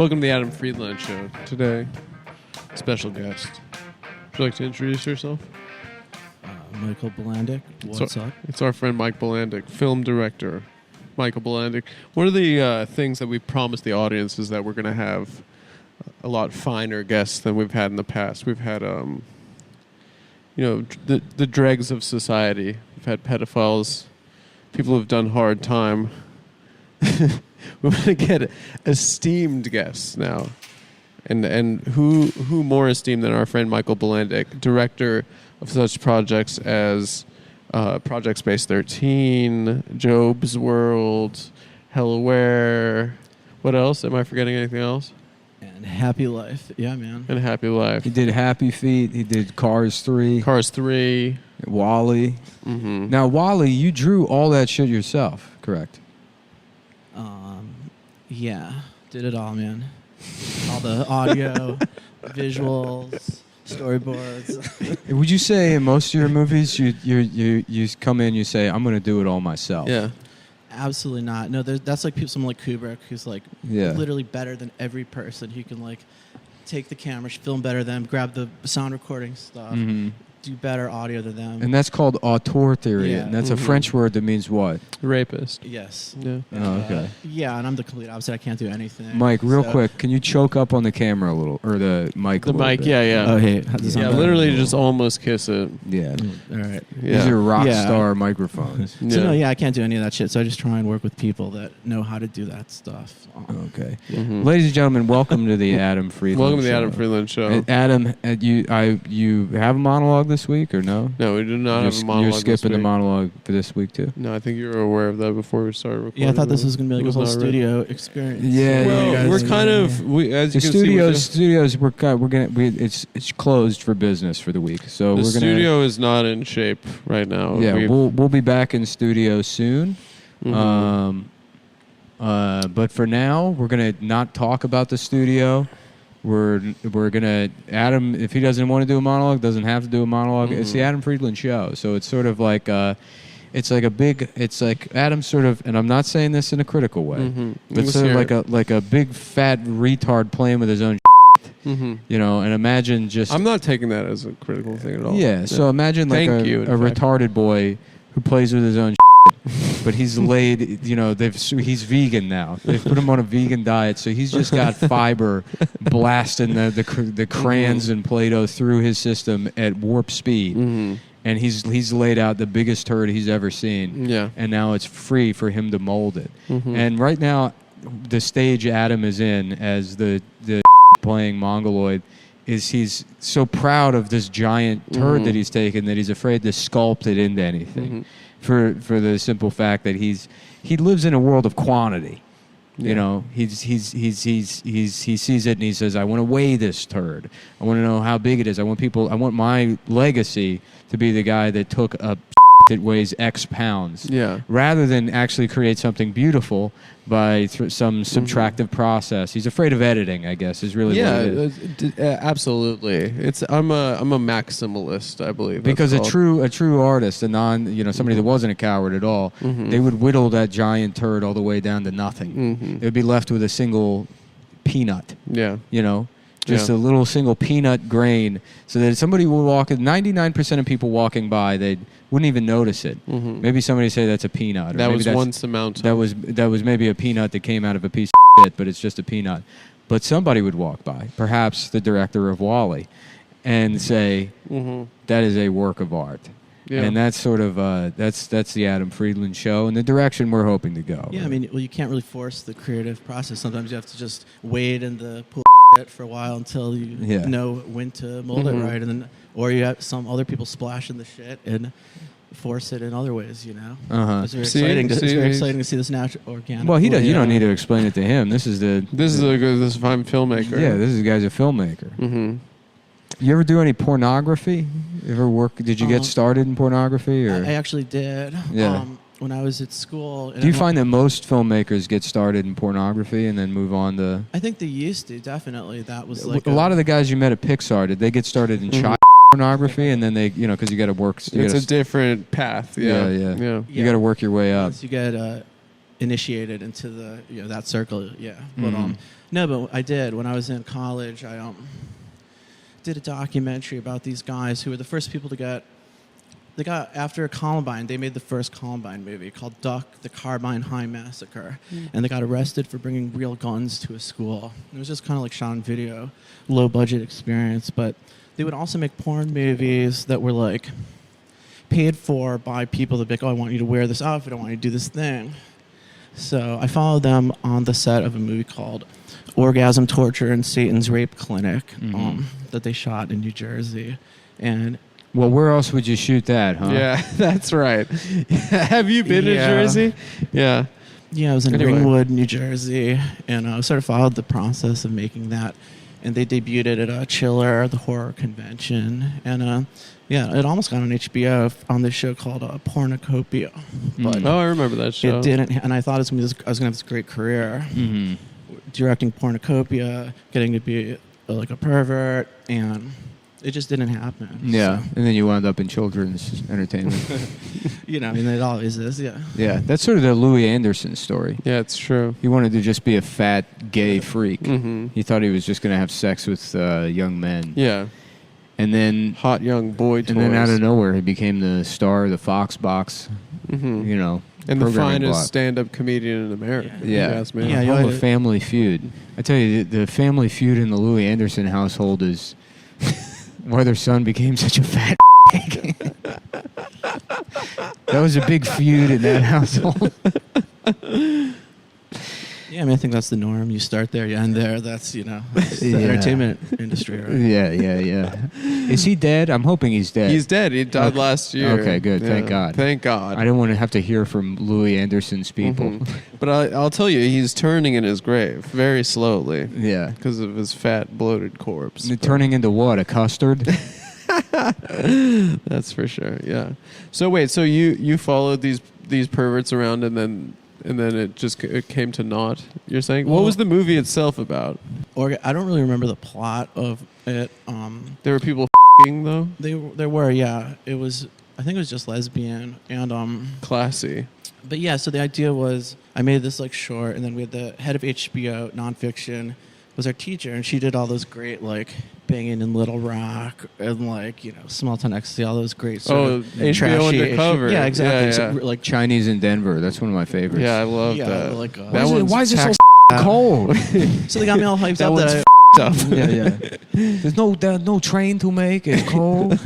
Welcome to the Adam Friedland Show. Today, special guest. Would you like to introduce yourself? Michael Bilandic. What's up? It's our friend Mike Bilandic, film director. Michael Bilandic. One of the things that we promised the audience is that we're going to have a lot finer guests than we've had in the past. We've had, the dregs of society. We've had pedophiles, people who've done hard time. We want to get esteemed guests now. And who more esteemed than our friend Michael Bilandic, director of such projects as Project Space 13, Job's World, Hellaware. What else? Am I forgetting anything else? And Happy Life. Yeah, man. And Happy Life. He did Happy Feet. He did Cars 3. Cars 3. Wall-E. Mm-hmm. Now, Wall-E, you drew all that shit yourself, correct? Yeah. Did it all, man. All the audio, visuals, storyboards. Would you say in most of your movies, you come in, you say, I'm going to do it all myself? Yeah. Absolutely not. No, that's like someone like Kubrick, who's like literally better than every person. He can like take the camera, film better than them, grab the sound recording stuff, do better audio than them. And that's called auteur theory. Yeah. And that's a French word that means what? Rapist. Yes. Yeah. Oh, okay. Yeah, and I'm the complete opposite. I can't do anything. Mike, real quick, can you choke up on the camera a little, or the mic a The little mic, bit? yeah. Oh, hey. How's this Yeah, sound literally better? just almost kiss it. Yeah. All right. Yeah. These are rock Yeah. star microphones. So no, I can't do any of that shit. So I just try and work with people that know how to do that stuff. Okay. Mhm. Ladies and gentlemen, welcome to the Adam Friedland Welcome to the Show. Adam Friedland Show. Adam, you have a monologue this week or no? No, we do not have a monologue. You're this skipping the week. monologue for this week too. No, I think you were aware of that before we started recording. Yeah, I thought this was going to be like a whole not ready. studio experience. Yeah, Well, you guys- we're kind of as The you can studios it's closed for business for the week, so the we're gonna. studio is not in shape right now. Yeah, we'll be back in studio soon. Mhm. But for now, we're gonna not talk about the studio. We're gonna Adam, if he doesn't want to do a monologue, doesn't have to do a monologue. It's the Adam Friedland Show, so it's sort of like it's like Adam's sort of, and I'm not saying this in a critical way, but it's sort of like a big fat retard playing with his own Mhm. you know, and imagine just I'm not taking that as a critical thing at all. yeah. So imagine like Thank you, in a fact. retarded boy who plays with his own but he's laid, you know, he's vegan now. They've put him on a vegan diet, so he's just got fiber blasting the crayons and Play-Doh through his system at warp speed. And he's laid out the biggest turd he's ever seen. Yeah. And now it's free for him to mold it. And And right now, the stage Adam is in as the playing Mongoloid is he's so proud of this giant turd that he's taken that he's afraid to sculpt it into anything. For the simple fact that he lives in a world of quantity. You know, he sees it and he says, I want to weigh this turd. I want to know how big it is. I want my legacy to be the guy that took a that weighs X pounds. Yeah. Rather than actually create something beautiful by some subtractive process. He's afraid of editing, I guess, is really what it is. Absolutely. I'm a maximalist, I believe. Because a true artist, somebody that wasn't a coward at all, they would whittle that giant turd all the way down to nothing. It would be left with a single peanut. Yeah. You know, just a little single peanut grain, so that somebody would walk. 99% of people walking by, they wouldn't even notice it. Maybe somebody say that's a peanut. Or That maybe was once a mountain. That was maybe a peanut that came out of a piece of shit, but it's just a peanut. But somebody would walk by, perhaps the director of Wall-E, and say that is a work of art. Yeah. And that's sort of that's the Adam Friedland Show and the direction we're hoping to go. Yeah, I mean, you can't really force the creative process. Sometimes you have to just wade in the pool for a while until you know when to mold it right, and then or you have some other people splash in the shit and force it in other ways. You know, it's very exciting. It's very exciting to see this natural, organic. Well, you don't need to explain it to him. This is a fine filmmaker. Yeah, this guy's a filmmaker. You ever do any pornography? Ever work? Did you get started in pornography? Or? I actually did. Yeah. When I was at school. Do you find that most filmmakers get started in pornography and then move on to? I think they used to, definitely. That was like a lot of the guys you met at Pixar, did they get started in child pornography and then they, because you got to work. It's a different path. Yeah. You got to work your way up. Once you get initiated into the that circle. Yeah. But No, but I did. When I was in college, I did a documentary about these guys who were the first people to get... They got, after Columbine, they made the first Columbine movie called Duck, the Carbine High Massacre. And they got arrested for bringing real guns to a school. It was just kind of like shot on video, low-budget experience. But they would also make porn movies that were like paid for by people that be like, oh, I want you to wear this outfit, I want you to do this thing. So I followed them on the set of a movie called Orgasm, Torture, and Satan's Rape Clinic that they shot in New Jersey. And well, where else would you shoot that, huh? Yeah, that's right. Have you been to Jersey? Yeah. Yeah, I was in Ringwood, New Jersey, and I sort of followed the process of making that. And they debuted it at Chiller, the horror convention. And yeah, it almost got on HBO on this show called Pornocopia. But I remember that show. It didn't, and I thought I was going to have this great career. Directing Pornocopia, getting to be like a pervert, and it just didn't happen. Yeah, so. And then you wound up in children's entertainment. You know, I mean, it always is, yeah. Yeah, that's sort of the Louis Anderson story. Yeah, it's true. He wanted to just be a fat, gay freak. He thought he was just going to have sex with young men. Yeah. And then... Hot young boy toys. And then out of nowhere, he became the star of the Fox box, you know, and the finest block. stand-up comedian in America. Yeah. Yeah, yeah, a Family Feud. I tell you, the Family Feud in the Louis Anderson household is... why their son became such a fat That was a big feud in that household. Yeah, I mean, I think that's the norm. You start there, you end there. That's, you know, that's the entertainment industry, right? Yeah. Is he dead? I'm hoping he's dead. He's dead. He died last year. Okay, good. Yeah. Thank God. Thank God. I didn't want to have to hear from Louis Anderson's people. But I'll tell you, he's turning in his grave very slowly. Yeah. Because of his fat, bloated corpse. Turning into what? A custard? That's for sure, yeah. So wait, so you followed these perverts around and then it came to naught, you're saying? What was the movie itself about? I don't really remember the plot of it. There were people f***ing, though? There were, yeah. It was, I think it was just lesbian and... Classy. But yeah, so the idea was I made this like short, and then we had the head of HBO nonfiction was our teacher, and she did all those great like Banging in Little Rock and like, you know, Small Town Ecstasy, all those great sort of HBO trashy Undercover. Yeah, exactly. Yeah. So, like Chinese in Denver. That's one of my favorites. Yeah, I love that. Like, why is it so cold? So they got me all hyped up. That That one's Yeah. There's no train to make. It's cold.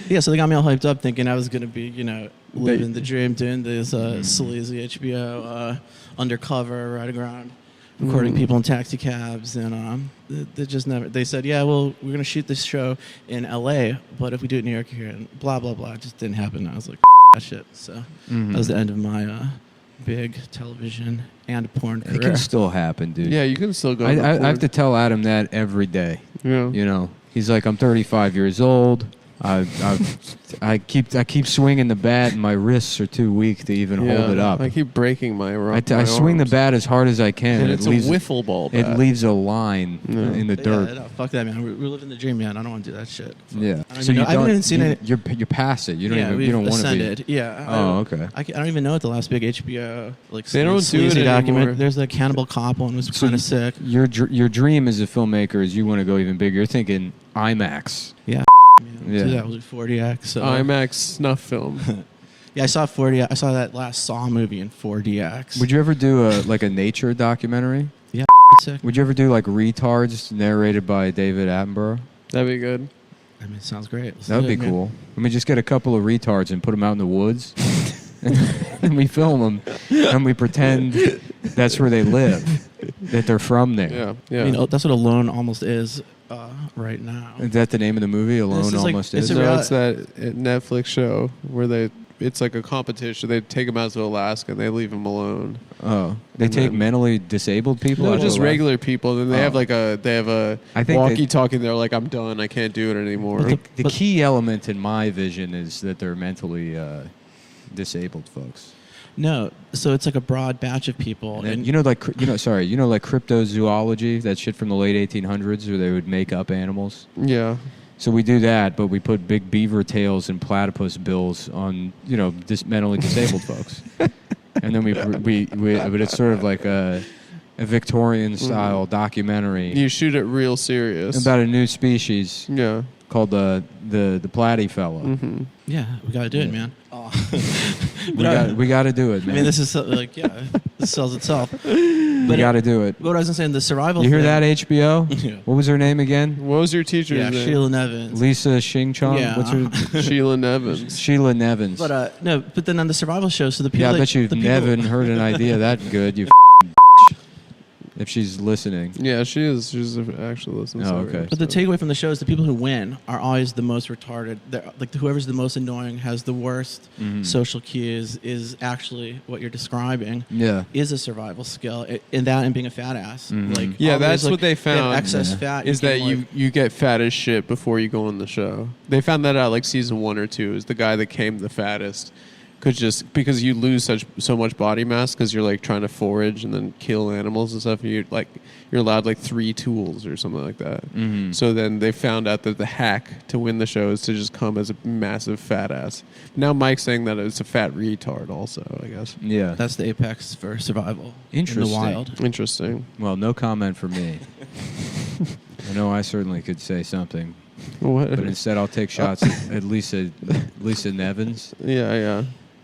Yeah, so they got me all hyped up thinking I was going to be, you know, living the dream, doing this sleazy HBO undercover, riding around, recording people in taxi cabs. And they just never, they said, yeah, well, we're going to shoot this show in LA, but if we do it in New York here, and blah, blah, blah. It just didn't happen. I was like, that shit. So that was the end of my big television and porn career. It can still happen, dude. Yeah, you can still go. I have to tell Adam that every day. Yeah. You know, he's like, I'm 35 years old. I keep swinging the bat, and my wrists are too weak to even hold it up. I keep breaking my I swing the bat as hard as I can. And it's a wiffle ball bat. It leaves a line in the dirt. Yeah, no, fuck that, man. We're living the dream, man. I don't want to do that shit. Yeah. I haven't even seen it. You're past it. You don't Yeah, you don't want to be. ascended. Yeah. Oh, okay. I don't even know what the last big HBO like They don't do sleazy it document. anymore. There's the Cannibal Cop one was So kind of sick. Your dream as a filmmaker is you want to go even bigger. You're thinking IMAX. Yeah. Yeah. Do that with 40X. So. IMAX snuff film. Yeah, I saw 40. I saw that last Saw movie in 4DX. Would you ever do a nature documentary? Yeah, sick. Would you ever do like Retards narrated by David Attenborough? That'd be good. I mean, it sounds great. That would be cool. Let me just get a couple of retards and put them out in the woods. And we film them and we pretend that's where they live, that they're from there. Yeah, yeah. I mean, that's what Alone almost is right now. Is that the name of the movie? Alone is like- almost it's is. a real- It's that Netflix show where it's like a competition. They take them out to Alaska and they leave them alone. Oh, they And take then- mentally disabled people. No, out to just Alaska? regular people. Then they have a I think walkie-talkie. They're like, I'm done. I can't do it anymore. The key element in my vision is that they're mentally disabled folks. No, so it's like a broad batch of people. And like cryptozoology, that shit from the late 1800s where they would make up animals. Yeah. So we do that, but we put big beaver tails and platypus bills on, mentally disabled folks. And then but it's sort of like a Victorian-style documentary You shoot it real serious. about a new species Yeah. called the platyfellow. Mm-hmm. Yeah, we gotta do it, man. We got to do it, man. I mean, this is like, yeah, this sells itself. We But got to do it. what I was gonna say, the survival. You hear thing, that, HBO? Yeah. What was her name again? What was your teacher's Yeah, name? Sheila Nevins. Lisa Shingchong? Yeah. What's her? Sheila Nevins. Sheila Nevins. But no, but then on the survival show, so the people. Yeah, I that- bet you've the people- never heard an idea that good, you if she's listening. Yeah, she is. She's actually listening. Oh, okay. But the takeaway from the show is the people who win are always the most retarded. They're, like whoever's the most annoying, has the worst social cues, is actually what you're describing. Yeah. Is a survival skill in that and being a fat ass. Like Yeah, always, that's like, what they have found. excess fat Is that can, like- you get fat as shit before you go on the show. They found that out like season 1 or 2. Is the guy that came the fattest could just because you lose so much body mass because you're like trying to forage and then kill animals and stuff. You're allowed like 3 tools or something like that. So then they found out that the hack to win the show is to just come as a massive fat ass. Now Mike's saying that it's a fat retard also, I guess. Yeah. That's the apex for survival. Interesting. In the wild. Interesting. Well, no comment from me. I know I certainly could say something, What? but instead I'll take shots at Lisa Nevins. Yeah.